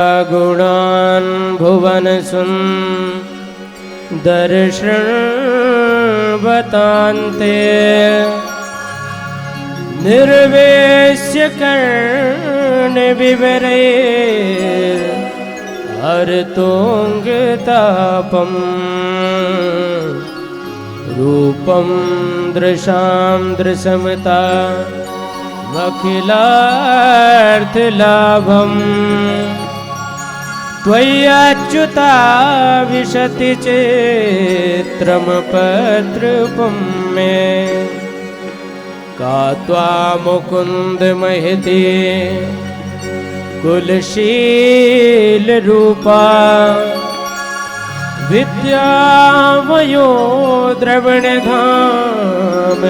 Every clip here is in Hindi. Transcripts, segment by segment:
गुणान् भुवन सुन्दर्शनवतान्ते निर्वेश्य कर्णविवरे हरतोऽङ्गतापम् रूपं दृशां दृशमता अखिलार्थलाभम् त्वय्यच्युता विशति चित्रं पत्रपं मे का त्वां महती कुलशीलरूपा विद्यामयो द्रविणधाम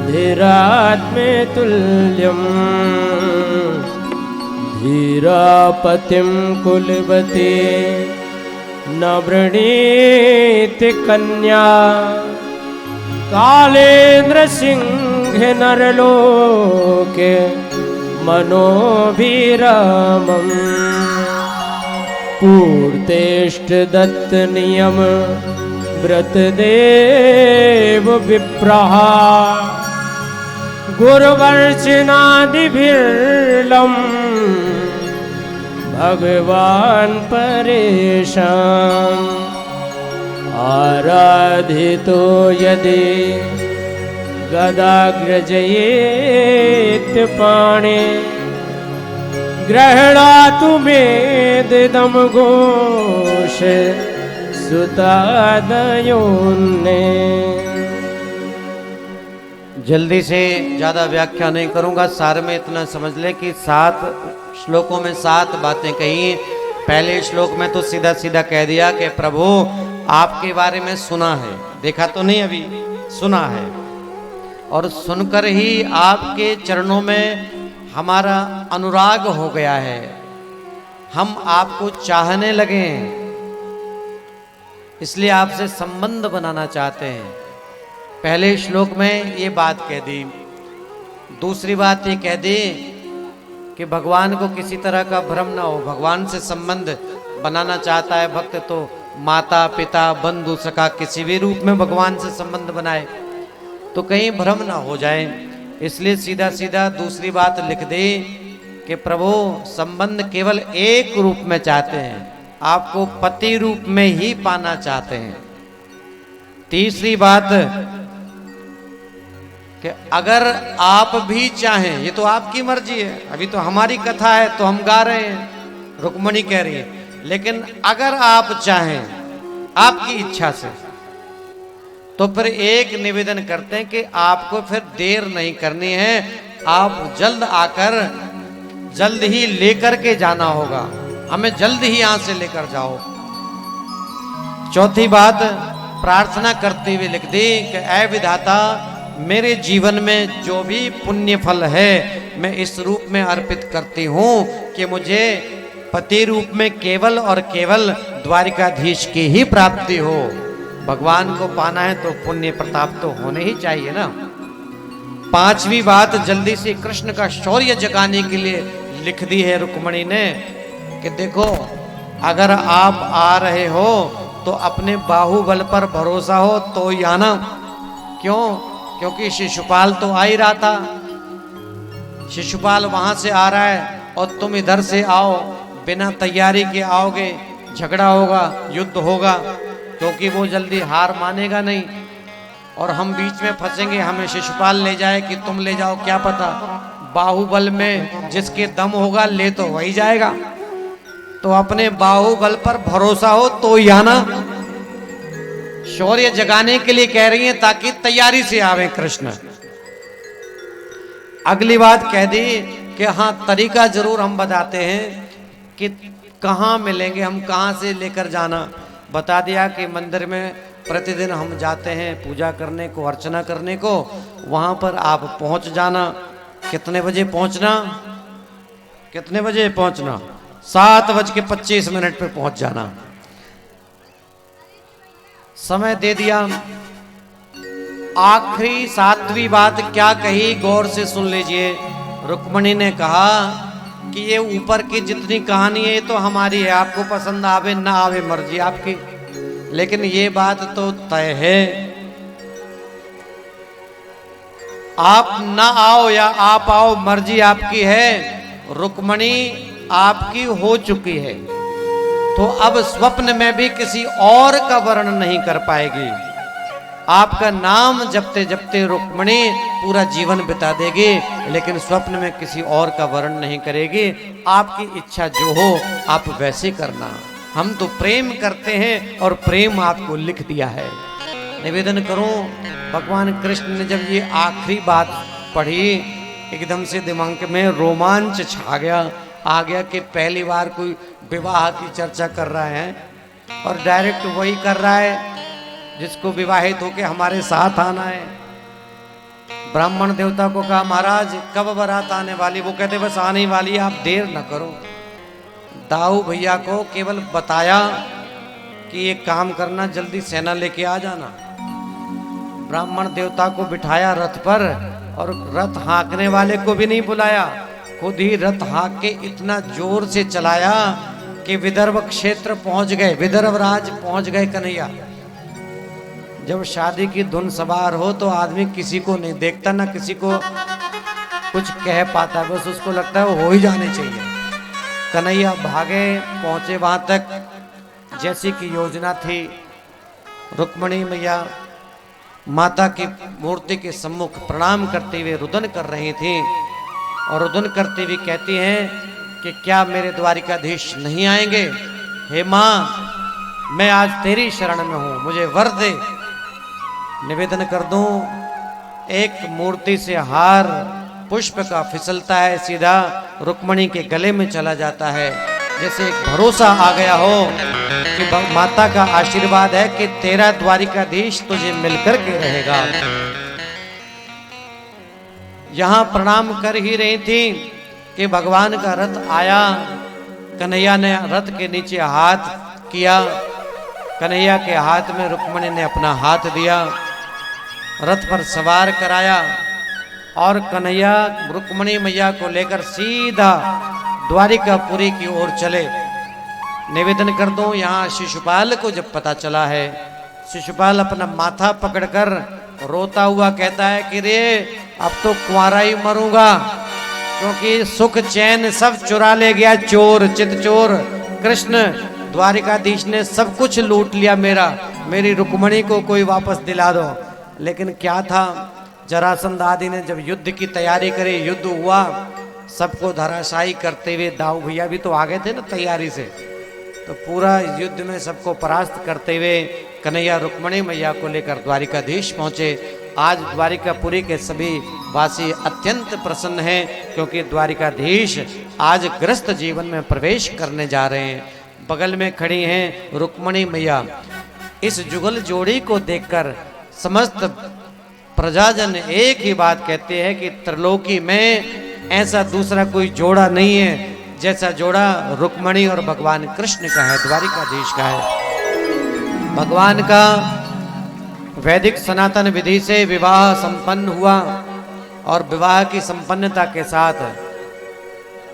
धीरात्मे तुल्यम् धीरापतिं कुलवती न वृणीति कन्या कालेन्द्र सिंह नरलोके मनोभिरामम् पूर्तेष्ट दत्त नियम व्रत देव विप्रः गुरुवर्चनादिभिर्लम् भगवान् परेशान् आराधितो यदि गदाग्रजयेत् पाणे गृह्णातु मेदिदं घोष सुतादयोन्ने। जल्दी से ज़्यादा व्याख्या नहीं करूंगा, सार में इतना समझ ले कि 7 श्लोकों में 7 बातें कही। पहले श्लोक में तो सीधा सीधा कह दिया कि प्रभु आपके बारे में सुना है, देखा तो नहीं, अभी सुना है, और सुनकर ही आपके चरणों में हमारा अनुराग हो गया है, हम आपको चाहने लगे हैं, इसलिए आपसे संबंध बनाना चाहते हैं। पहले श्लोक में ये बात कह दी। दूसरी बात ये कह दी कि भगवान को किसी तरह का भ्रम ना हो, भगवान से संबंध बनाना चाहता है भक्त तो माता पिता बंधु सखा किसी भी रूप में भगवान से संबंध बनाए तो कहीं भ्रम ना हो जाए, इसलिए सीधा सीधा दूसरी बात लिख दी कि प्रभु संबंध केवल एक रूप में चाहते हैं, आपको पति रूप में ही पाना चाहते हैं। तीसरी बात कि अगर आप भी चाहें, ये तो आपकी मर्जी है, अभी तो हमारी कथा है तो हम गा रहे हैं, रुक्मणी कह रही है, लेकिन अगर आप चाहें आपकी इच्छा से तो फिर एक निवेदन करते हैं कि आपको फिर देर नहीं करनी है, आप जल्द आकर जल्द ही लेकर के जाना होगा, हमें जल्द ही यहां से लेकर जाओ। चौथी बात प्रार्थना करते हुए लिख दी कि ऐ विधाता मेरे जीवन में जो भी पुण्य फल है मैं इस रूप में अर्पित करती हूँ कि मुझे पति रूप में केवल और केवल द्वारिकाधीश की ही प्राप्ति हो। भगवान को पाना है तो पुण्य प्रताप तो होने ही चाहिए ना। पांचवी बात जल्दी से कृष्ण का शौर्य जगाने के लिए लिख दी है रुक्मणी ने कि देखो अगर आप आ रहे हो तो अपने बाहुबल पर भरोसा हो तो ही आना। क्यों? क्योंकि शिशुपाल तो आ ही रहा था, शिशुपाल वहां से आ रहा है और तुम इधर से आओ, बिना तैयारी के आओगे, झगड़ा होगा, युद्ध होगा, क्योंकि वो जल्दी हार मानेगा नहीं और हम बीच में फंसेंगे, हमें शिशुपाल ले जाए कि तुम ले जाओ क्या पता। बाहुबल में जिसके दम होगा ले तो वही जाएगा, तो अपने बाहुबल पर भरोसा हो तो ही आना। शौर्य जगाने के लिए कह रही हैं ताकि तैयारी से आवे कृष्ण। अगली बात कह दी कि हाँ तरीका जरूर हम बताते हैं कि कहाँ मिलेंगे, हम कहाँ से लेकर जाना। बता दिया कि मंदिर में प्रतिदिन हम जाते हैं पूजा करने को, अर्चना करने को, वहाँ पर आप पहुँच जाना। कितने बजे पहुँचना? कितने बजे पहुँचना? 7:25 पे पहुँच जाना। समय दे दिया। आखिरी 7वीं बात क्या कही, गौर से सुन लीजिए। रुक्मणी ने कहा कि ये ऊपर की जितनी कहानी है ये तो हमारी है, आपको पसंद आवे ना आवे मर्जी आपकी, लेकिन ये बात तो तय है, आप ना आओ या आप आओ मर्जी आपकी है। रुक्मणी आपकी हो चुकी है तो अब स्वप्न में भी किसी और का वर्णन नहीं कर पाएगी। आपका नाम जपते जपते रुक्मणी पूरा जीवन बिता देगी, लेकिन स्वप्न में किसी और का वर्णन नहीं करेगी। आपकी इच्छा जो हो आप वैसे करना, हम तो प्रेम करते हैं और प्रेम आपको लिख दिया है। निवेदन करूं, भगवान कृष्ण ने जब ये आखिरी बात पढ़ी एकदम से दिमाग में रोमांच छा गया, आ गया कि पहली बार कोई विवाह की चर्चा कर रहा है और डायरेक्ट वही कर रहा है जिसको विवाहित होके हमारे साथ आना है। ब्राह्मण देवता को कहा महाराज कब बारात आने वाली, वो कहते बस आने वाली है, आप देर न करो। दाऊ भैया को केवल बताया कि ये काम करना, जल्दी सेना लेके आ जाना। ब्राह्मण देवता को बिठाया रथ पर और रथ हाँकने वाले को भी नहीं बुलाया, खुद ही रथ हाँक के इतना जोर से चलाया कि विदर्भ क्षेत्र पहुंच गए, विदर्भ राज पहुंच गए कन्हैया। जब शादी की धुन सवार हो तो आदमी किसी को नहीं देखता, ना किसी को कुछ कह पाता, बस उसको लगता है वो हो ही जाने चाहिए। कन्हैया भागे, पहुंचे वहां तक जैसी की योजना थी। रुक्मणी मैया माता की मूर्ति के सम्मुख प्रणाम करते हुए रुदन कर रही थी और रुदन करते हुए कहती हैं कि क्या मेरे द्वारिकाधीश नहीं आएंगे? हे माँ, मैं आज तेरी शरण में हूं, मुझे वर दे। निवेदन कर दूं, एक मूर्ति से हार पुष्प का फिसलता है, सीधा रुक्मणी के गले में चला जाता है, जैसे एक भरोसा आ गया हो कि माता का आशीर्वाद है कि तेरा द्वारिकाधीश तुझे मिलकर के रहेगा। यहां प्रणाम कर ही रही थी कि भगवान का रथ आया। कन्हैया ने रथ के नीचे हाथ किया, कन्हैया के हाथ में रुक्मणी ने अपना हाथ दिया, रथ पर सवार कराया और कन्हैया रुक्मणी मैया को लेकर सीधा द्वारिकापुरी की ओर चले। निवेदन कर दूं, यहाँ शिशुपाल को जब पता चला है, शिशुपाल अपना माथा पकड़कर रोता हुआ कहता है कि रे अब तो कुंवारा ही मरूंगा, क्योंकि सुख चैन सब चुरा ले गया चोर, चित चोर कृष्ण। द्वारिकाधीश ने सब कुछ लूट लिया मेरा, मेरी रुक्मणी को कोई वापस दिला दो। लेकिन क्या था, जरासंध आदि ने जब युद्ध की तैयारी करी, युद्ध हुआ, सबको धराशायी करते हुए दाऊ भैया भी तो आ गए थे ना तैयारी से, तो पूरा युद्ध में सबको परास्त करते हुए कन्हैया रुक्मणी मैया को लेकर द्वारिकाधीश पहुंचे। आज द्वारिकापुरी के सभी वासी अत्यंत प्रसन्न हैं, क्योंकि द्वारिकाधीश आज गृहस्थ जीवन में प्रवेश करने जा रहे हैं। बगल में खड़ी हैं रुक्मणी मैया। इस जुगल जोड़ी को देखकर समस्त प्रजाजन एक ही बात कहते हैं कि त्रिलोकी में ऐसा दूसरा कोई जोड़ा नहीं है जैसा जोड़ा रुक्मणी और भगवान कृष्ण का है, द्वारिकाधीश का है। भगवान का वैदिक सनातन विधि से विवाह संपन्न हुआ और विवाह की संपन्नता के साथ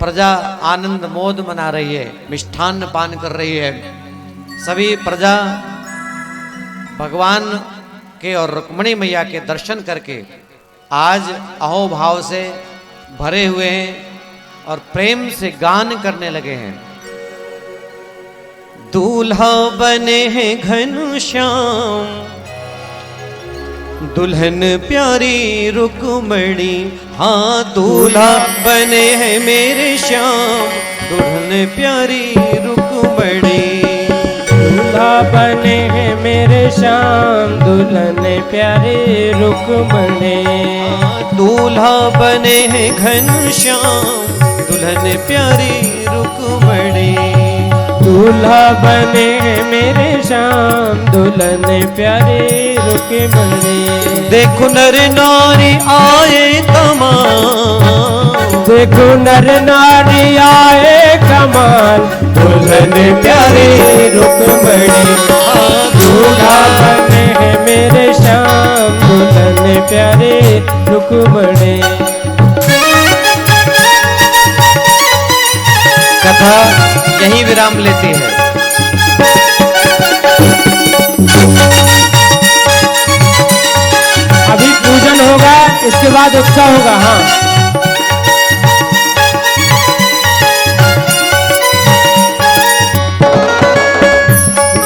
प्रजा आनंद मोद मना रही है, मिष्ठान्न पान कर रही है। सभी प्रजा भगवान के और रुक्मणी मैया के दर्शन करके आज अहोभाव से भरे हुए हैं और प्रेम से गान करने लगे हैं। दूल्हा बने हैं घनश्याम, दुल्हन प्यारी रुक्मणी। हाँ, दूल्हा बने हैं मेरे श्याम, दुल्हन प्यारी रुक्मणी। दूल्हा बने हैं मेरे श्याम, दुल्हन प्यारे रुक्मणी। दूल्हा बने हैं घनश्याम, दुल्हन प्यारी रुक्मणी। दूल्हा बने हैं मेरे श्याम, दुल्हन प्यारे रुक्मणी। देखो नर नारी आए तमाम, देखो नर नारी आए कमाल, दुल्हन प्यारे रुक्मणी। दूल्हा बने हैं मेरे श्याम, दुल्हन प्यारे रुक्मणी। कथा यहीं विराम लेती है। अभी पूजन होगा, इसके बाद उत्सव होगा। हाँ,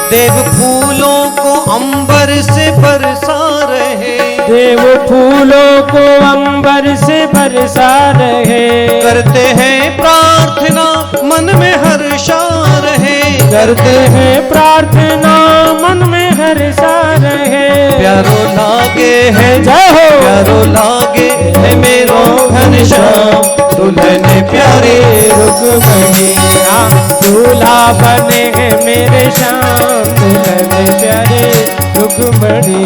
देव फूलों को अंबर से बरसा रहे, देव फूलों को अंबर से बरसा रहे, करते हैं प्रार्थना मन में हर्षा रहे, करते हैं प्रार्थना मन में हर्षा रहे। प्यारो लागे है जय हो, प्यारो लागे है मेरो घनश्याम, दुल्हन प्यारे रुक्मणी दूल्हा बने हैं मेरे श्याम, दुल्हन प्यारे रुक्मणी।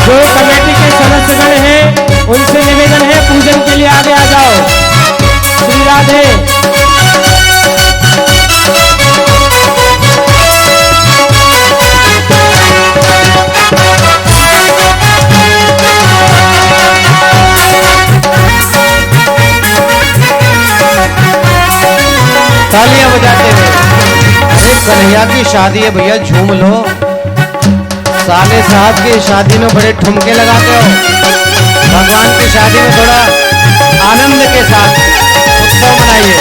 जो कमेटी के सदस्यगण हैं उनसे निवेदन है पूजन के लिए आगे आ जाओ। श्री राधे। तालियां बजाते हुए, अरे कन्हैया की शादी है भैया, झूम लो। साले साहब की शादी में बड़े ठुमके लगाते हो, भगवान की शादी में थोड़ा आनंद के साथ उत्सव मनाइए।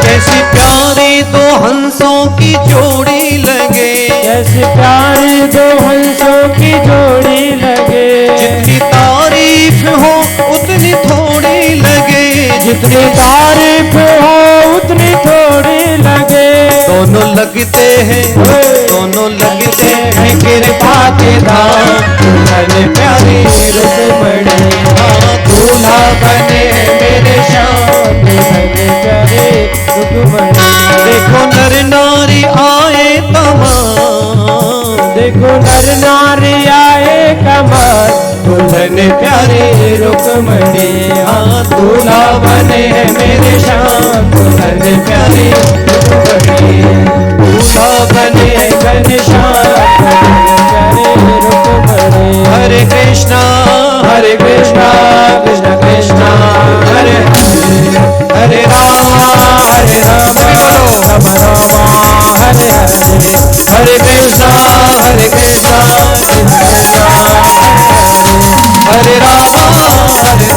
कैसी प्यारी दो हंसों की जोड़ी लगे, कैसी प्यारी दो हंसों की जोड़ी लगे, जितनी तारीफ हो उतनी थोड़ी लगे, जितनी तारीफ हो उतनी थोड़ी लगे। दोनों लगते हैं कृपा के धाम, दुल्हन प्यारी रुक्मणी, दूल्हा बने मेरे श्याम, दुल्हन प्यारे रुक्मणी। देखो नर नारी आए तमाम, देखो नर नारी आए कमाल, दुल्हन प्यारी रुक्मणी, दूल्हा बने मेरे श्याम, दुल्हन प्यारी रुक्मणी, दूल्हा बने घनश्याम, प्यारे रुक्मणी। हरे कृष्णा कृष्ण कृष्ण हरे हरे, हरे राम हरे राम राम राम हरे हरे, हरे कृष्णा कृष्ण हरे राम हरे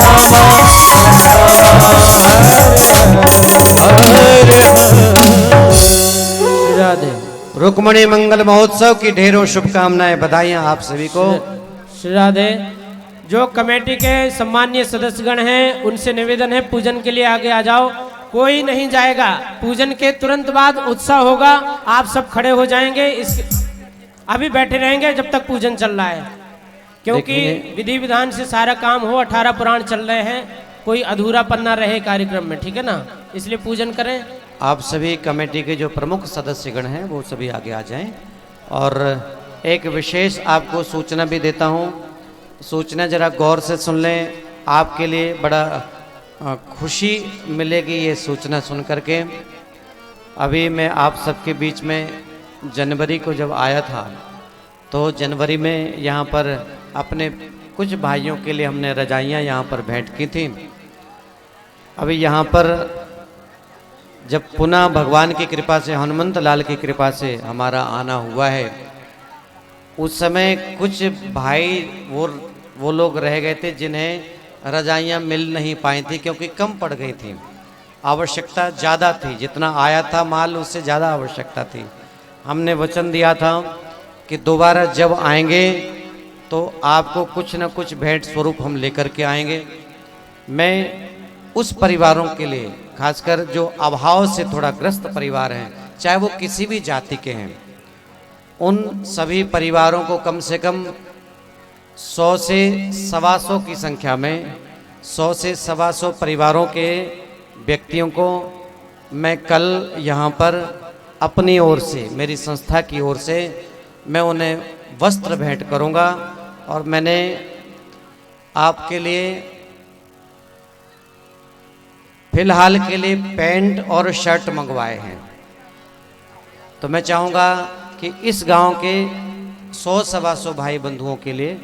राधे। रुक्मणी मंगल महोत्सव की ढेरों शुभकामनाएं, बधाइयां आप सभी को। श्री राधे। जो कमेटी के सम्मानीय सदस्यगण हैं उनसे निवेदन है पूजन के लिए आगे आ जाओ। कोई नहीं जाएगा, पूजन के तुरंत बाद उत्सव होगा, आप सब खड़े हो जाएंगे। इस अभी बैठे रहेंगे जब तक पूजन चल रहा है, क्योंकि विधि विधान से सारा काम हो। 18 पुराण चल रहे हैं, कोई अधूरापन ना रहे कार्यक्रम में, ठीक है ना, इसलिए पूजन करें। आप सभी कमेटी के जो प्रमुख सदस्यगण हैं वो सभी आगे आ जाएं। और एक विशेष आपको सूचना भी देता हूं, सूचना जरा गौर से सुन लें, आपके लिए बड़ा खुशी मिलेगी ये सूचना सुन करके। अभी मैं आप सबके बीच में जनवरी को जब आया था तो जनवरी में यहाँ पर अपने कुछ भाइयों के लिए हमने रजाइयाँ यहाँ पर भेंट की थी। अभी यहाँ पर जब पुनः भगवान की कृपा से, हनुमंत लाल की कृपा से हमारा आना हुआ है, उस समय कुछ भाई वो लोग रह गए थे जिन्हें रजाइयाँ मिल नहीं पाई थी, क्योंकि कम पड़ गई थी, आवश्यकता ज़्यादा थी, जितना आया था माल उससे ज़्यादा आवश्यकता थी। हमने वचन दिया था कि दोबारा जब आएंगे तो आपको कुछ न कुछ भेंट स्वरूप हम लेकर के आएंगे। मैं उस परिवारों के लिए, खासकर जो अभाव से थोड़ा ग्रस्त परिवार हैं, चाहे वो किसी भी जाति के हैं, उन सभी परिवारों को कम से कम 100 से 125 की संख्या में 100 से 125 परिवारों के व्यक्तियों को मैं कल यहाँ पर अपनी ओर से, मेरी संस्था की ओर से मैं उन्हें वस्त्र भेंट करूंगा। और मैंने आपके लिए फिलहाल के लिए पैंट और शर्ट मंगवाए हैं। तो मैं चाहूँगा कि इस गांव के 100-125 भाई बंधुओं के लिए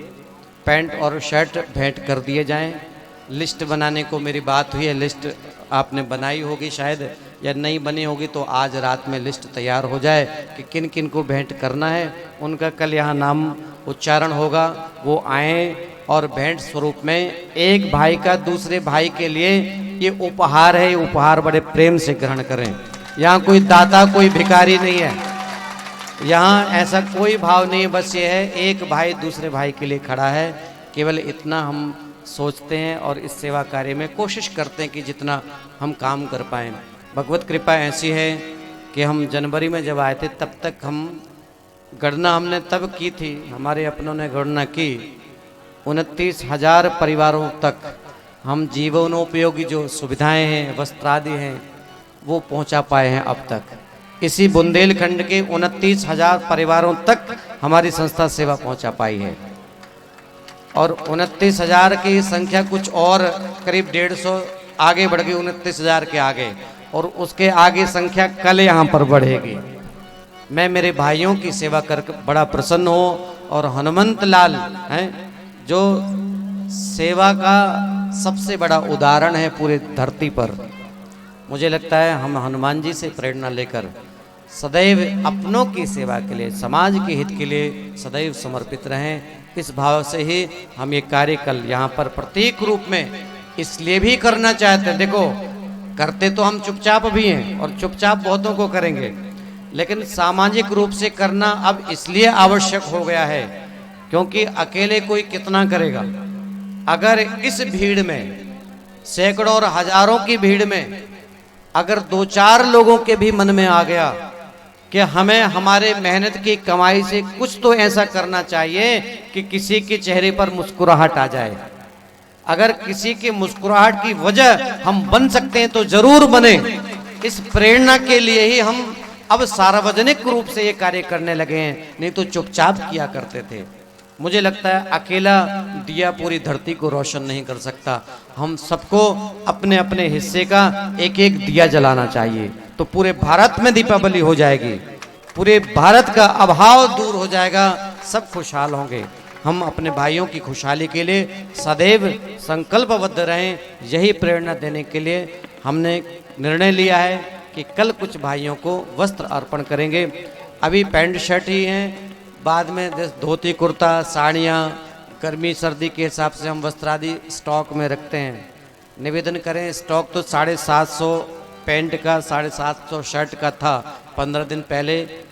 पैंट और शर्ट भेंट कर दिए जाएं। लिस्ट बनाने को मेरी बात हुई है, लिस्ट आपने बनाई होगी शायद, या नहीं बनी होगी तो आज रात में लिस्ट तैयार हो जाए कि किन किन को भेंट करना है। उनका कल यहाँ नाम उच्चारण होगा, वो आएँ और भेंट स्वरूप में एक भाई का दूसरे भाई के लिए ये उपहार है, ये उपहार बड़े प्रेम से ग्रहण करें। यहाँ कोई दाता कोई भिखारी नहीं है, यहाँ ऐसा कोई भाव नहीं है, बस ये है एक भाई दूसरे भाई के लिए खड़ा है। केवल इतना हम सोचते हैं और इस सेवा कार्य में कोशिश करते हैं कि जितना हम काम कर पाएँ। भगवत कृपा ऐसी है कि हम जनवरी में जब आए थे तब तक हम गणना हमने तब की थी, हमारे अपनों ने गणना की, 29,000 परिवारों तक हम जीवनोपयोगी जो सुविधाएं हैं, वस्त्र आदि हैं, वो पहुंचा पाए हैं अब तक। इसी बुंदेलखंड के 29,000 परिवारों तक हमारी संस्था सेवा पहुंचा पाई है। और 29,000 की संख्या कुछ और करीब 150 आगे बढ़ गई, 29,000 के आगे, और उसके आगे संख्या कल यहाँ पर बढ़ेगी। मैं मेरे भाइयों की सेवा कर बड़ा प्रसन्न हूँ। और हनुमंत लाल हैं जो सेवा का सबसे बड़ा उदाहरण है पूरे धरती पर। मुझे लगता है हम हनुमान जी से प्रेरणा लेकर सदैव अपनों की सेवा के लिए, समाज के हित के लिए सदैव समर्पित रहें। इस भाव से ही हम ये कार्य कल यहाँ पर प्रतीक रूप में इसलिए भी करना चाहते हैं। देखो, करते तो हम चुपचाप भी हैं और चुपचाप बहुतों को करेंगे, लेकिन सामाजिक रूप से करना अब इसलिए आवश्यक हो गया है क्योंकि अकेले कोई कितना करेगा। अगर इस भीड़ में, सैकड़ों और हजारों की भीड़ में, अगर 2-4 लोगों के भी मन में आ गया कि हमें हमारे मेहनत की कमाई से कुछ तो ऐसा करना चाहिए कि किसी के चेहरे पर मुस्कुराहट आ जाए, अगर किसी की मुस्कुराहट की वजह हम बन सकते हैं तो जरूर बने। इस प्रेरणा के लिए ही हम अब सार्वजनिक रूप से ये कार्य करने लगे हैं, नहीं तो चुपचाप किया करते थे। मुझे लगता है अकेला दिया पूरी धरती को रोशन नहीं कर सकता। हम सबको अपने अपने हिस्से का एक एक दिया जलाना चाहिए, तो पूरे भारत में दीपावली हो जाएगी, पूरे भारत का अभाव दूर हो जाएगा, सब खुशहाल होंगे। हम अपने भाइयों की खुशहाली के लिए सदैव संकल्पबद्ध रहें। यही प्रेरणा देने के लिए हमने निर्णय लिया है कि कल कुछ भाइयों को वस्त्र अर्पण करेंगे। अभी पैंट शर्ट ही हैं, बाद में धोती कुर्ता साड़ियाँ गर्मी सर्दी के हिसाब से हम वस्त्र आदि स्टॉक में रखते हैं। निवेदन करें, स्टॉक तो 750 पैंट का, 750 शर्ट का था। 15 दिन पहले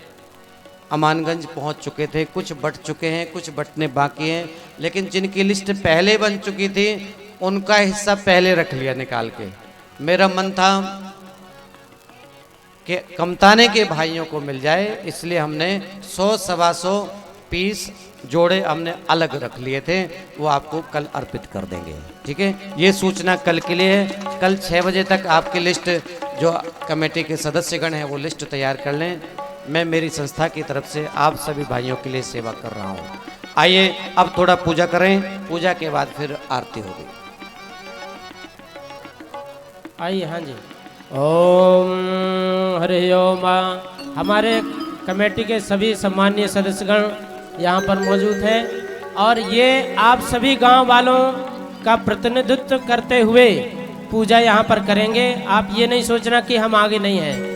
अमानगंज पहुंच चुके थे, कुछ बट चुके हैं, कुछ बटने बाकी हैं, लेकिन जिनकी लिस्ट पहले बन चुकी थी उनका हिस्सा पहले रख लिया निकाल के। मेरा मन था कि कमताने के भाइयों को मिल जाए, इसलिए हमने 100-125 पीस जोड़े हमने अलग रख लिए थे, वो आपको कल अर्पित कर देंगे। ठीक है, ये सूचना कल के लिए है। कल 6 बजे तक आपकी लिस्ट, जो कमेटी के सदस्यगण हैं वो लिस्ट तैयार कर लें। मैं मेरी संस्था की तरफ से आप सभी भाइयों के लिए सेवा कर रहा हूँ। आइए अब थोड़ा पूजा करें, पूजा के बाद फिर आरती होगी। आइए, हाँ जी। ओम हरि ओम। हमारे कमेटी के सभी सम्मानीय सदस्यगण यहाँ पर मौजूद हैं और ये आप सभी गांव वालों का प्रतिनिधित्व करते हुए पूजा यहाँ पर करेंगे। आप ये नहीं सोचना कि हम आगे नहीं हैं,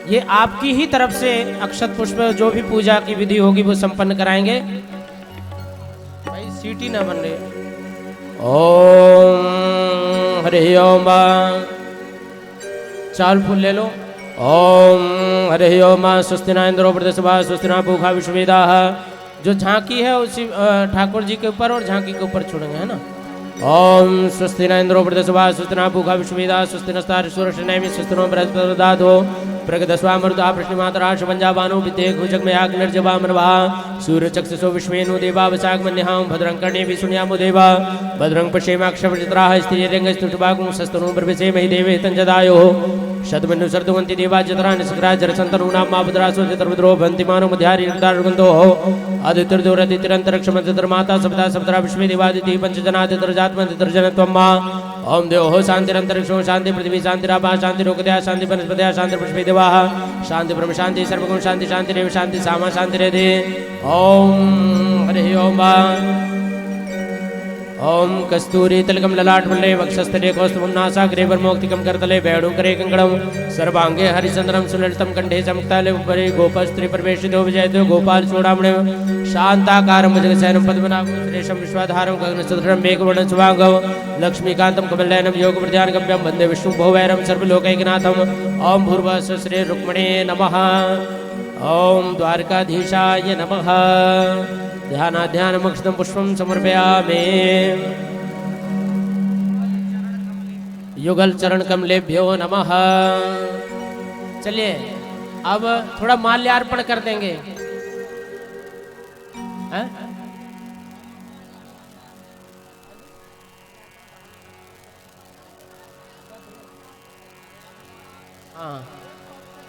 ये आपकी ही तरफ से अक्षत पुष्प जो भी पूजा की विधि होगी वो संपन्न कराएंगे। भाई सीटी ना बन रही। ओम हरि ओम। चाल फूल ले लो। ओम हरि ओम। स्वस्ति न इंद्रो वृद्धस्वा स्वस्ति न पूषा विश्ववेदाः। जो झांकी है उसी ठाकुर जी के ऊपर और झांकी के ऊपर छोड़ेंगे, है ना। ओम स्वस्ति न इंद्रो वृद्धस्वा स्वस्ति न पूषा विश्ववेदाः स्वस्ति नस्तार सूर्यशनैमि स्वस्ति नो बृहस्पतिर्दधातु प्रगदस्वामृता पृष्णिमातरा शवंजाबानो विद्ये भुजग में आग निर्जवा मनवा सूर्य चक्षुषो विश्वेनु देवा वसागमन्यहां भद्रं कर्णेभिः शृणुयामो देवा भद्रं पश्येमाक्षवचित्राः स्त्रियरङ्गस्तुष्टुभागुं सस्तनूं प्रविशेमहि देवे तञ्जदायोः शतमनु सर्दुवंति देवा जतरा निसकरा जरसंतनुना मापदरासो जतरद्रो भंति मानो मध्यारि निर्दारगंतो आदित्यर्दोरदित्यरंतरिक्षमंत्र माता सबदा सबदरा विश्वे देवादिति पंचजनादितरजात्मदितरजनत्वम्मा ओम देवो शांतिरंतरिक्षो शांति पृथ्वी शांतिरापा शांति लोकदया शांति वनस्पतया शांति पुष्पे देवा शांति ब्रह्म शांति सर्वगुण शांति शांति रेव शांति सामा शांति रेधे ओम हरि ओम ओम कस्तूरी तिलकम ललाट मल्ले वक्षस्थले कौस्तुभं नासाग्रे वरमोक्तिकं करतले वैडूकरे कंकणं सर्वांगे हरिचंद्रम सुललितं कंठे चमक्ताले उपरि गोपस्त्री प्रवेशितो विजयतो गोपाल चूड़ामणि शांताकारं भुजगशयनं पद्मनाभं सुरेशं विश्वाधारं गगनचन्द्रं मेघवर्णं शुभांगं लक्ष्मीकान्तं कमलनयनं योगप्रध्यानगम्यं वन्दे विष्णुं भवभैरवं सर्वलोकैकनाथं ओम भूर्भुवः श्री रुक्मणे नमः ओम द्वारकाधीशाय नमः ध्यानाध्यानमक्षतं पुष्पं समर्पयामि युगल चरण कमलेभ्यो नमः। चलिए अब थोड़ा माल्यार्पण कर देंगे।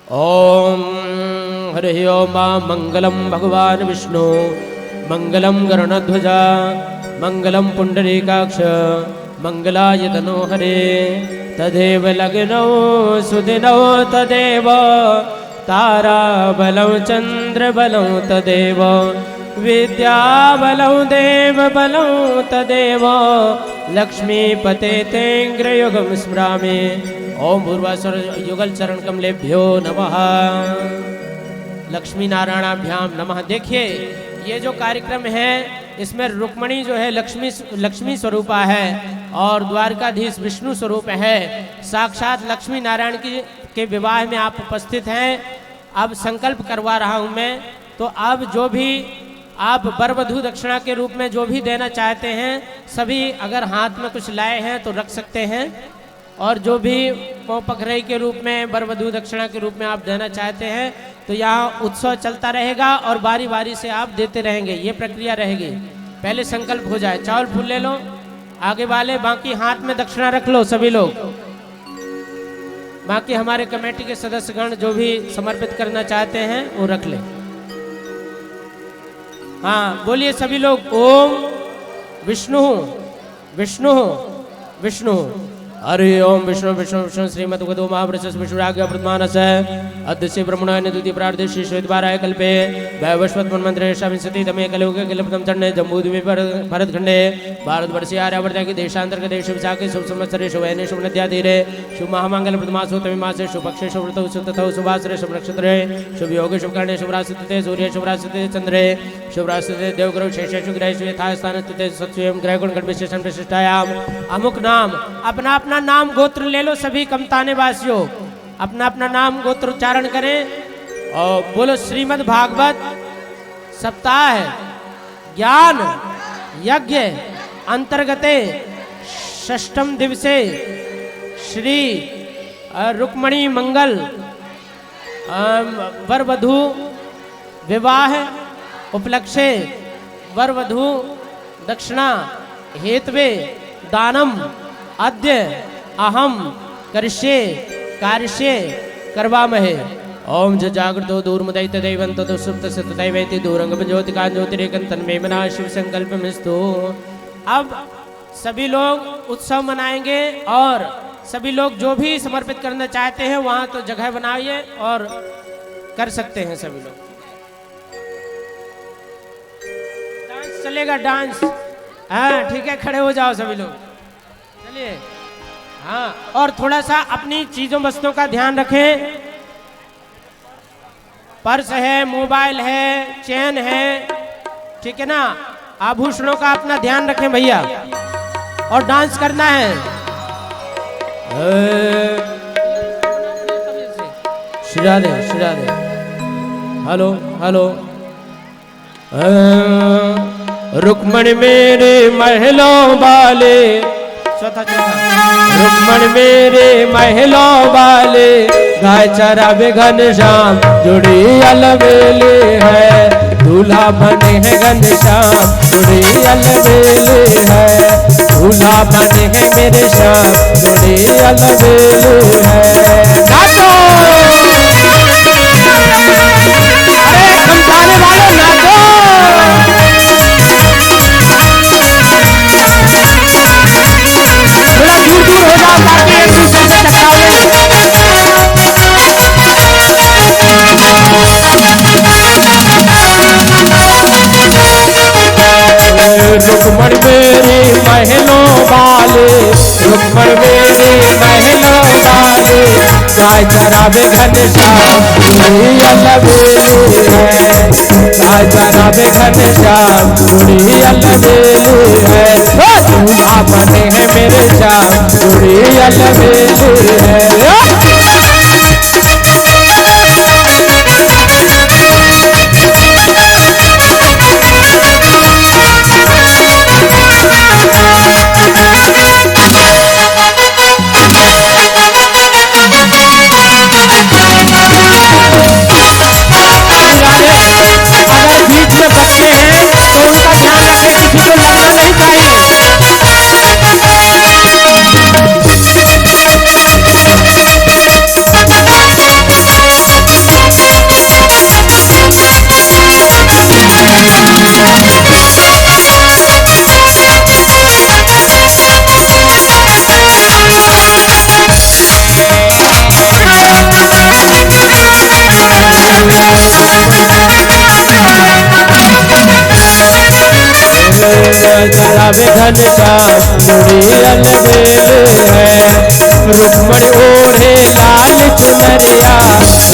ओम हरि ओम मंगलम भगवान विष्णु मंगलम गरुणध्वजा मंगलम पुंडरीकाक्ष मंगलायतनो हरे तदेव लग्नौ सुदिनौ तदेव ताराबलौ चंद्रबलौ तदेव विद्याबलौ देवबलौ तदेव लक्ष्मीपते तेङ्ग्रयुगं स्मरामि ओम भूर्वासुर युगल चरण कमलेभ्यो नमः लक्ष्मी नारायणाभ्याम नमः। देखिए ये जो कार्यक्रम है इसमें रुक्मणी जो है लक्ष्मी स्वरूपा है और द्वारकाधीश विष्णु स्वरूप है। साक्षात लक्ष्मी नारायण के विवाह में आप उपस्थित हैं। अब संकल्प करवा रहा हूं मैं, तो अब जो भी आप वर वधू दक्षिणा के रूप में जो भी देना चाहते हैं सभी अगर हाथ में कुछ लाए हैं तो रख सकते हैं, और जो भी पखरई के रूप में वर वधू दक्षिणा के रूप में आप देना चाहते हैं तो यहाँ उत्सव चलता रहेगा और बारी बारी से आप देते रहेंगे, ये प्रक्रिया रहेगी। पहले संकल्प हो जाए, चावल फूल ले लो आगे वाले, बाकी हाथ में दक्षिणा रख लो सभी लोग। बाकी हमारे कमेटी के सदस्यगण जो भी समर्पित करना चाहते हैं वो रख ले। हाँ बोलिए सभी लोग, ओम विष्णु विष्णु विष्णु। हरि ओम विष्णु विष्णु विष्णु श्रीमद्भगवतो महापुरुषस्य विष्णुराज्ञा प्रथमानस अद्यस्य ब्रह्मणाय द्वितीय प्रार्थे श्रीश्वेतवाराय कल्पे वैवस्वत मन्वन्तरे शाविंशति तमे कलियुगे कल्पतम चरणे जम्बूद्वीपे भरतखण्डे भारतवर्षे आर्यावर्त के देशान्तर्गत देश विशाखे शुभ संवत्सरे शुभैने शुभ नद्यातीरे शुभ महामंगल प्रथमासु तमे मासे शुभ पक्षे शुभ ऋतौ शुभ तथौ शुभासरे शुभ नक्षत्रे शुभ योगे शुभ कर्णे शुभ राशिते सूर्य शुभ राशिते चंद्रे शुभ राशिते देवग्रह शेषेषु ग्रहेषु यथा स्थान स्थिते सत्स्वयं ग्रह गुण गण विशेषण विशिष्टायाम अमुक नाम। अपना अपना नाम गोत्र ले लो सभी कमताने वासियों, अपना अपना नाम गोत्र उच्चारण करें और बोलो श्रीमद् भागवत सप्ताह ज्ञान यज्ञ अंतर्गते षष्ठम दिवसे श्री रुक्मणी मंगल वर वधू विवाह उपलक्ष्य वर वधू दक्षिणा हेतवे दानम अद्य अहम करिष्ये कार्यष्ये करवामहे। ओम जागृतो दूरमुदय तदैवं ततो सुप्तस्य तदैवेति दूरंगम ज्योतिकां ज्योतिरेकं तन्मे मनः शिव संकल्पमस्तु। अब सभी लोग उत्सव मनाएंगे और सभी लोग जो भी समर्पित करना चाहते हैं वहां तो जगह बनाइए और कर सकते हैं सभी लोग। डांस चलेगा, डांस। हाँ ठीक है, खड़े हो जाओ सभी लोग, चलिए। हाँ और थोड़ा सा अपनी चीजों वस्तुओं का ध्यान रखें। पर्स है, मोबाइल है, चेन है, ठीक है ना, आभूषणों का अपना ध्यान रखें भैया। और डांस करना है। श्री राधे श्री राधे। Hello hello. रुक्मणी मेरे महलों वाले, रुक्मणी मेरे महलों वाले, गाय चरा घन श्याम जुड़ी अलबेले है, दूल्हा बने हैं घनश्याम जुड़ी अलबेले है, दूल्हा बने हैं मेरे श्याम जुड़ी अलबेले है। नाचो, अरे खमसाने वाले नाचो। थोड़ा दूर दूर हो जाओ ताकि एक दूसरे से टकराव नहीं। रुकमण मेरे महलों वाले, रुकमण मेरे महलों वाले, गाय चरावे घनश्याम पूरी अलबेले है। गाय चरावे घनश्याम पूरी अलबेले है। दूल्हा बने हैं मेरे श्याम पूरी अलबेले है। अगर बीच में बच्चे हैं तो उनका ध्यान रखें, किसी को लगना नहीं चाहिए। चरावे घनश्याम पूरी अलबेले है। रुक्मण ओढ़े लाल चुनरिया,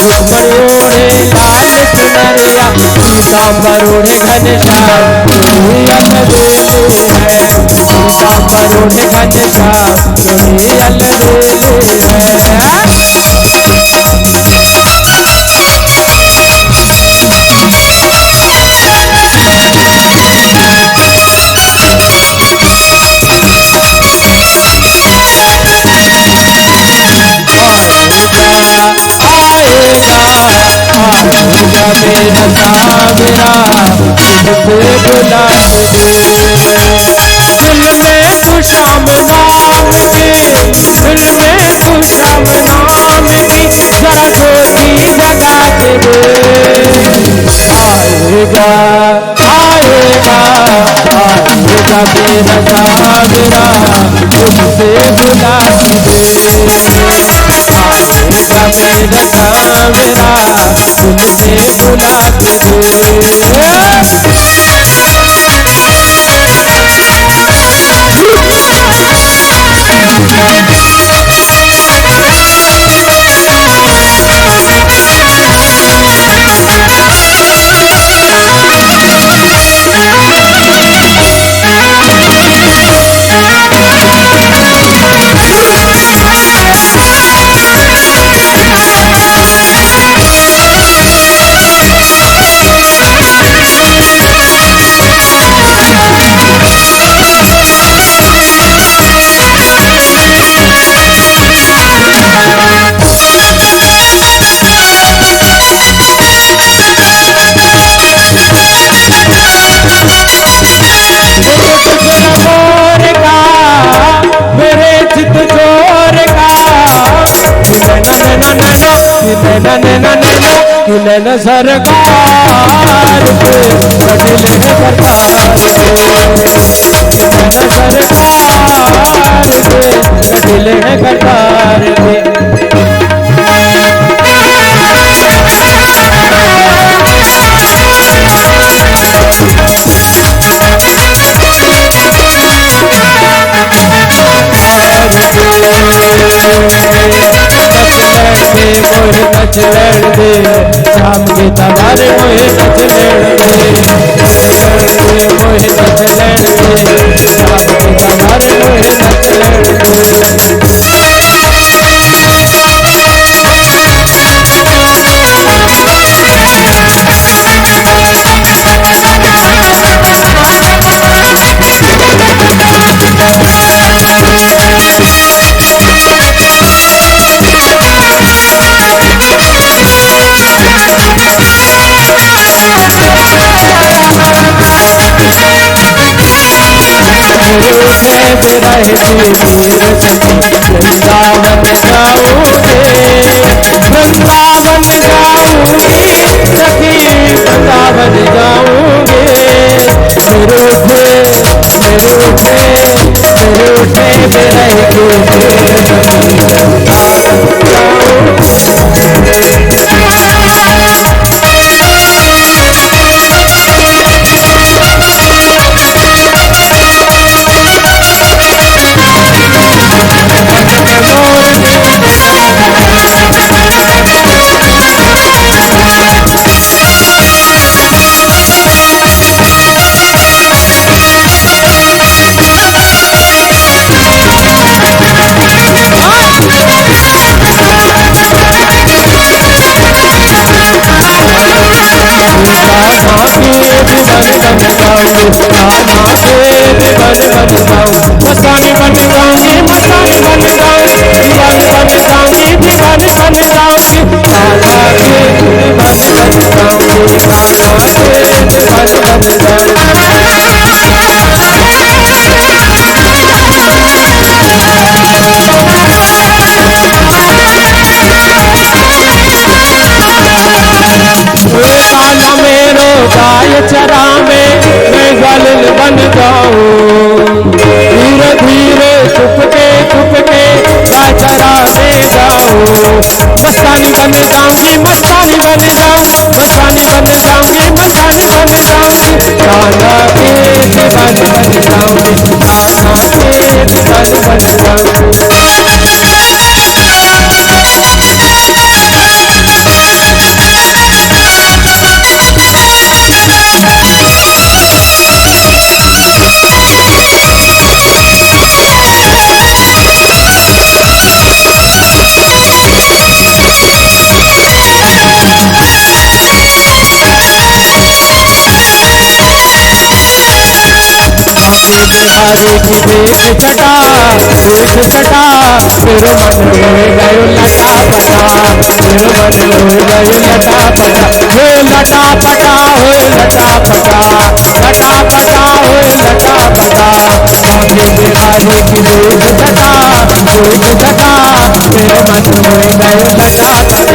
रुक्मण ओढ़े लाल चुनरिया, पीताम्बर ओढ़े घनश्याम पूरी अलबेले है। पीताम्बर ओढ़े घनश्याम पूरी अलबेले है। आएगा मेरा सावरा तुझसे बुला के दे। दिल में तू शाम नाम की, दिल में तू शाम नाम की, जरा ज्योति जगा के दे। आएगा आएगा आएगा मेरा सावरा तुझसे बुला के दे। आएगा मेरा सावरा तुझसे बुला के दे। नैन सरकार पे कटिल है करतार पे, नैन सरकार पे कटिल है करतार पे। नच लड़ दे शाम के तवारे मोहे नच लड़ दे, मोहे नच लड़ दे शाम के तवारे मोहे नच लड़ दे। मस्तानी बन जाऊंगी, मस्तानी बन जाऊंगी, दीवानी बन जाऊंगी, दीवानी बन जाऊंगी, कान्हा के दीवानी बन जाऊंगी, कान्हा के दीवानी बन जाऊंगी। काला मेरो गाय चरा में मैं ग्वालिन बन जाऊं, धीरे धीरे चुपके चुपके गाय चराने जाऊं। मस्तानी बन जाऊंगी, मस्तानी बन जाऊंगी, मस्तानी बन जाऊंगी, मस्तानी बन जाऊंगी, कान्हा के दीवानी बन जाऊंगी, कान्हा के दीवानी बन जाऊंगी। बिहारी की देख छटा फिर मन हो गयो लटा पटा, फिर मन हो गयो लटा पटा, हो लटा पटा, हो लटा पटा, लटा पटा, हो लटा पटा। बाकी बिहारी की देख छटा फिर मन हो गयो लटा पटा।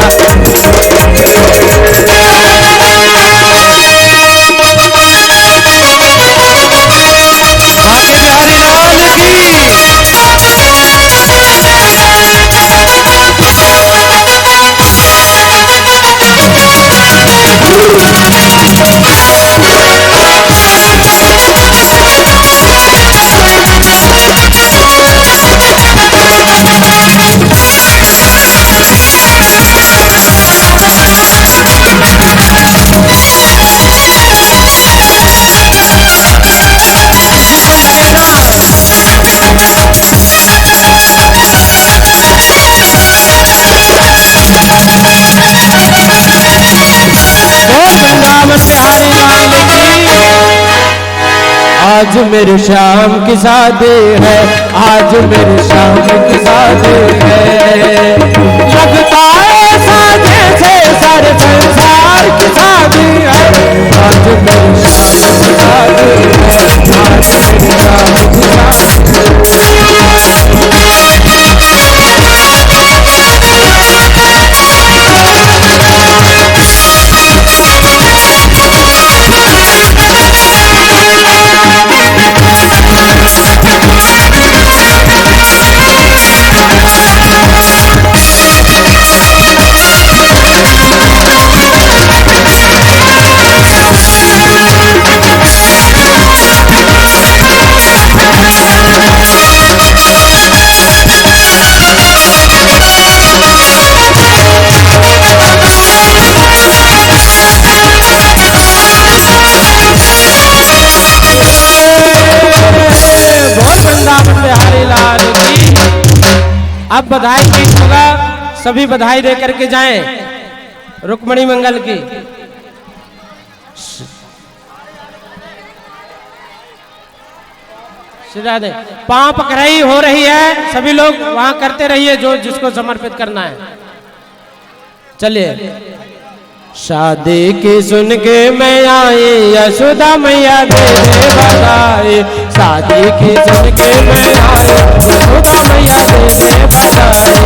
आज मेरे श्याम की शादी है, आज मेरे श्याम की शादी है, लगता है साजे से सारे संसार की शादी है। आज मेरे श्याम की शादी है, आज मेरे श्याम की शादी अब बधाई गीत होगा, सभी बधाई दे करके जाएं रुक्मणी मंगल की। सीधा दे पांव पकड़ाई हो रही है, सभी लोग वहां करते रहिए जो जिसको समर्पित करना है। चलिए शादी की सुन के मैं आई यशोदा मैया दे दे बधाई। शादी की सुन के मैं आई यशोदा मैया दे दे बधाई।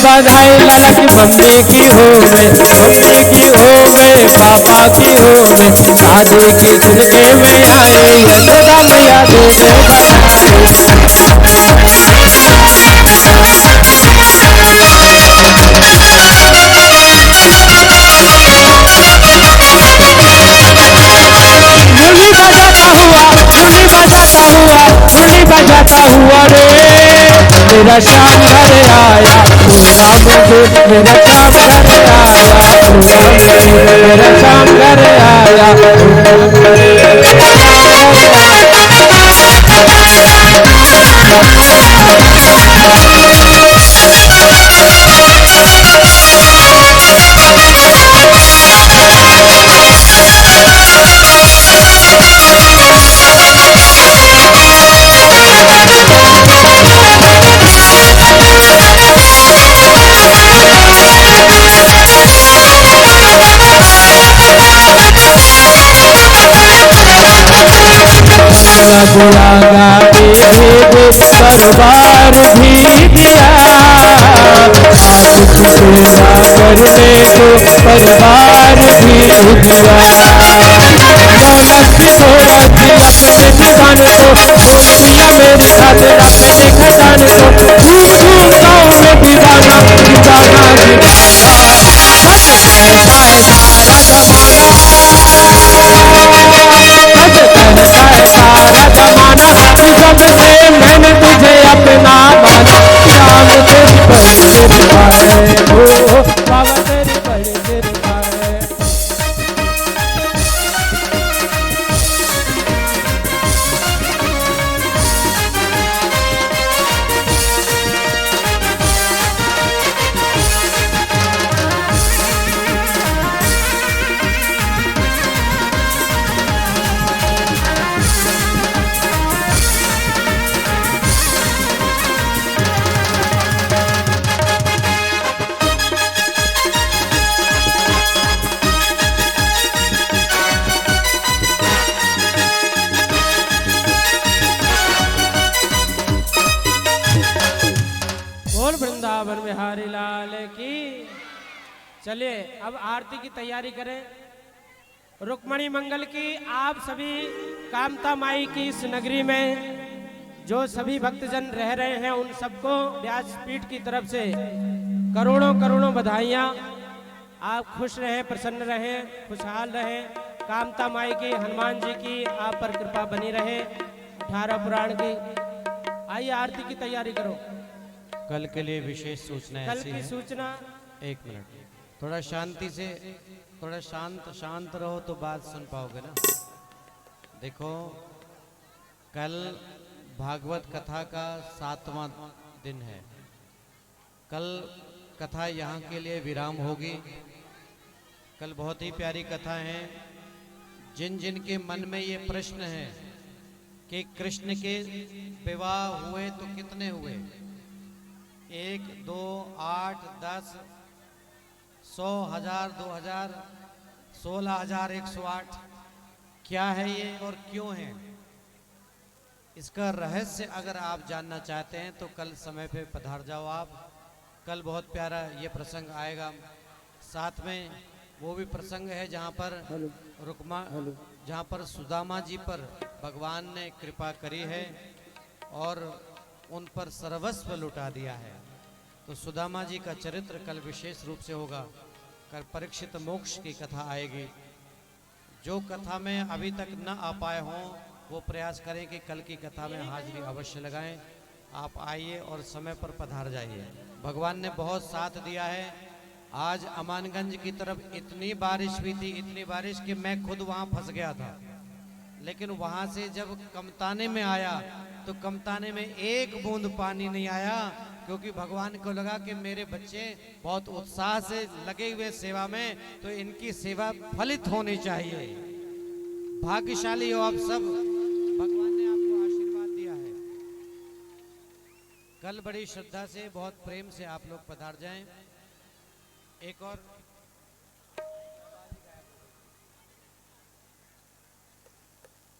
बधाई लाला की मम्मी की हो मैं, मम्मी की हो मैं, पापा की हो मैं। शादी की सुन के मैं आई यशोदा मैया दे दे बधाई। मुरली बजाता हुआ, मुरली बजाता हुआ, मुरली बजाता हुआ रे मेरा श्याम घर आया पूरा मुझे, मेरा श्याम घर आया पूरा मुझे, मेरा श्याम घर आया बुलागा परिवार भी दिया, आज की सेवा करने को परिवार भी दिया। दौलत की दौलत की अपने दीवान को खोल दिया मेरी खातिर अपने खजान को। घूम घूम गाँव में दीवाना दीवाना दीवाना जब से मैंने तुझे अपना माना, शाम तेरी बड़ी कृपा है, ओ बाबा तेरी बड़ी कृपा है। वृंदावन बिहारी लाल की। चलिए अब आरती की तैयारी करें। रुक्मणी मंगल की आप सभी कामता माई की इस नगरी में जो सभी भक्तजन रह रहे हैं उन सबको व्यासपीठ की तरफ से करोड़ों करोड़ों बधाइयाँ। आप खुश रहें, प्रसन्न रहें, खुशहाल रहें। कामता माई की, हनुमान जी की आप पर कृपा बनी रहे। 18 पुराण की। आइए आरती की तैयारी करो। कल के लिए विशेष सूचना कल ऐसी की है। सूचना। एक मिनट, थोड़ा शांति से, थोड़ा शांत रहो तो बात सुन पाओगे ना। देखो, कल भागवत कथा का 7वां दिन है। कल कथा यहाँ के लिए विराम होगी। कल बहुत ही प्यारी कथा है। जिन जिन के मन में ये प्रश्न है कि कृष्ण के विवाह हुए तो कितने हुए, 1, 2, 8, 10, 100, 1000, 2000, 16,108 क्या है ये और क्यों है, इसका रहस्य अगर आप जानना चाहते हैं तो कल समय पे पधार जाओ आप। कल बहुत प्यारा ये प्रसंग आएगा। साथ में वो भी प्रसंग है जहाँ पर जहाँ पर सुदामा जी पर भगवान ने कृपा करी है और उन पर सर्वस्व लुटा दिया है। तो सुदामा जी का चरित्र कल विशेष रूप से होगा। कल परीक्षित मोक्ष की कथा आएगी। जो कथा में अभी तक न आ पाए हों वो प्रयास करें कि कल की कथा में हाजिरी अवश्य लगाएं। आप आइए और समय पर पधार जाइए। भगवान ने बहुत साथ दिया है। आज अमानगंज की तरफ इतनी बारिश हुई थी, इतनी बारिश कि मैं खुद वहाँ फंस गया था। लेकिन वहाँ से जब कमताने में आया तो कमताने में एक बूंद पानी नहीं आया, क्योंकि भगवान को लगा कि मेरे बच्चे बहुत उत्साह से लगे हुए सेवा में, तो इनकी सेवा फलित होनी चाहिए। भाग्यशाली हो आप सब, भगवान ने आपको आशीर्वाद दिया है। कल बड़ी श्रद्धा से, बहुत प्रेम से आप लोग पधार जाएं।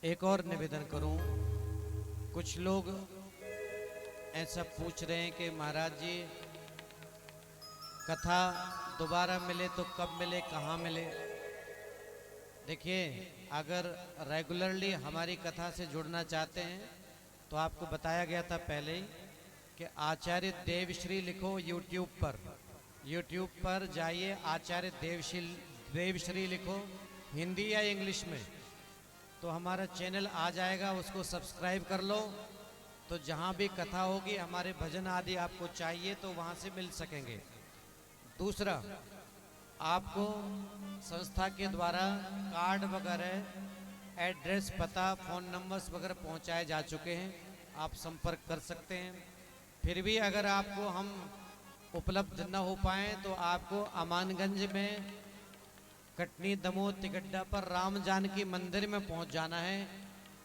एक और निवेदन करूं। कुछ लोग ऐसा पूछ रहे हैं कि महाराज जी कथा दोबारा मिले तो कब मिले, कहाँ मिले। देखिए, अगर रेगुलरली हमारी कथा से जुड़ना चाहते हैं तो आपको बताया गया था पहले ही कि आचार्य देवश्री लिखो यूट्यूब पर जाइए, आचार्य देवश्री लिखो हिंदी या इंग्लिश में, तो हमारा चैनल आ जाएगा, उसको सब्सक्राइब कर लो। तो जहाँ भी कथा होगी, हमारे भजन आदि आपको चाहिए तो वहाँ से मिल सकेंगे। दूसरा, आपको संस्था के द्वारा कार्ड वगैरह, एड्रेस, पता, फ़ोन नंबर्स वगैरह पहुँचाए जा चुके हैं, आप संपर्क कर सकते हैं। फिर भी अगर आपको हम उपलब्ध न हो पाए तो आपको अमानगंज में कटनी दमोह तिगड्डा पर राम जानकी मंदिर में पहुंच जाना है।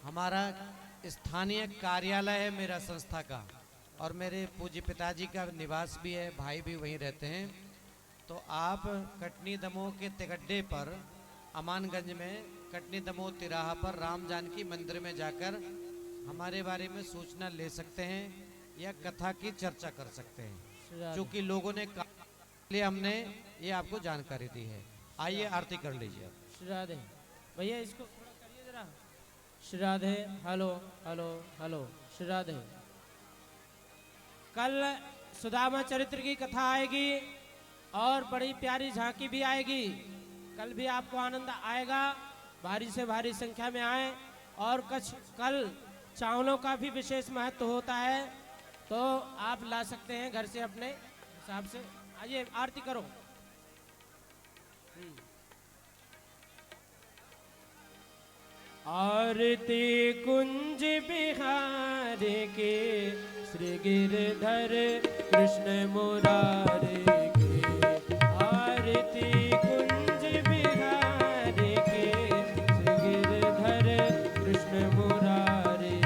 हमारा स्थानीय कार्यालय है मेरा संस्था का, और मेरे पूज्य पिताजी का निवास भी है, भाई भी वहीं रहते हैं। तो आप कटनी दमोह के तिगड्डे पर, अमानगंज में कटनी दमोह तिराहा पर राम जानकी मंदिर में जाकर हमारे बारे में सूचना ले सकते हैं या कथा की चर्चा कर सकते हैं, क्योंकि लोगों ने लिए हमने ये आपको जानकारी दी है। आइए आरती कर लीजिए। श्री राधे। भैया इसको थोड़ा करिए जरा। Shri Radhe. Hello hello hello. Shri Radhe. कल सुदामा चरित्र की कथा आएगी और बड़ी प्यारी झांकी भी आएगी। कल भी आपको आनंद आएगा, भारी से भारी संख्या में आए। और कल चावलों का भी विशेष महत्व होता है, तो आप ला सकते हैं घर से अपने हिसाब से। आइए आरती करो। आरती कुंज बिहारी के, श्री गिरधर कृष्ण मुरारी के। आरती कुंज बिहारी के, श्री गिरधर कृष्ण मुरारी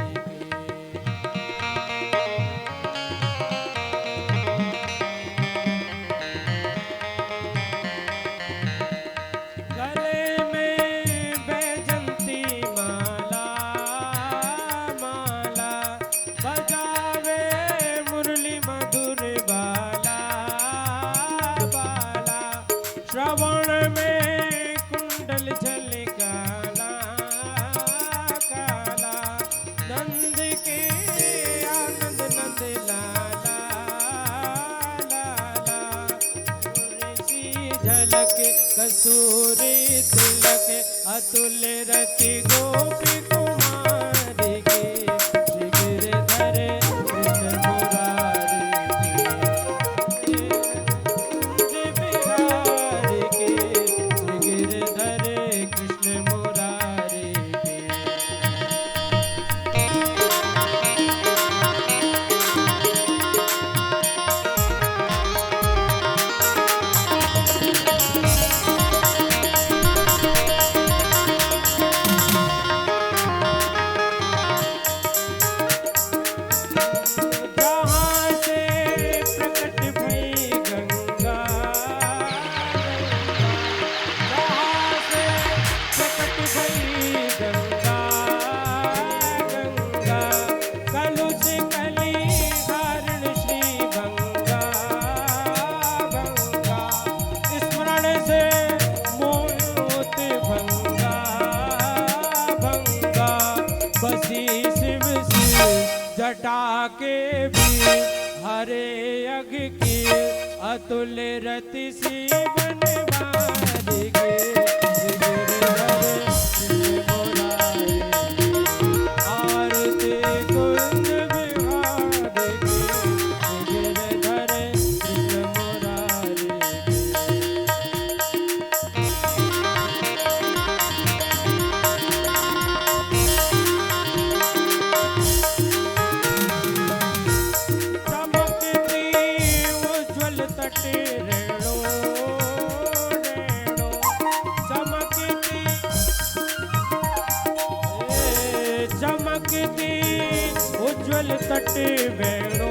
कसूरी तिलक अतुल रति गोपी कुमारी के, श्री गिरधर कृष्ण मुरारी के। बिहारी के, श्री गिरधर कृष्ण मुरारी के। जटा के भी हरे अग की, अतुल रति सी बनवारी के, आरती कुंज बिहारी उज्ज्वल तट वेणु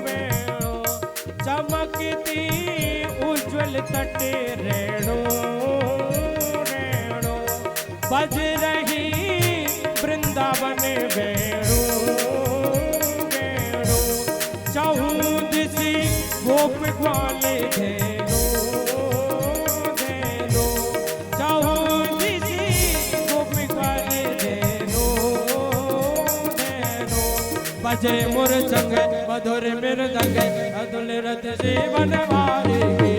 वेणु चमकती उज्ज्वल तट रेणु रेणु बज रही वृंदावन वेणु वेणु चहुदिसी गोप ग्वाल धेनु धेनु चहुदिसी गोप ग्वाल धेनु धेनु बजे मुरचंग मधुर मृदंग अतुल रथ जीवन वारी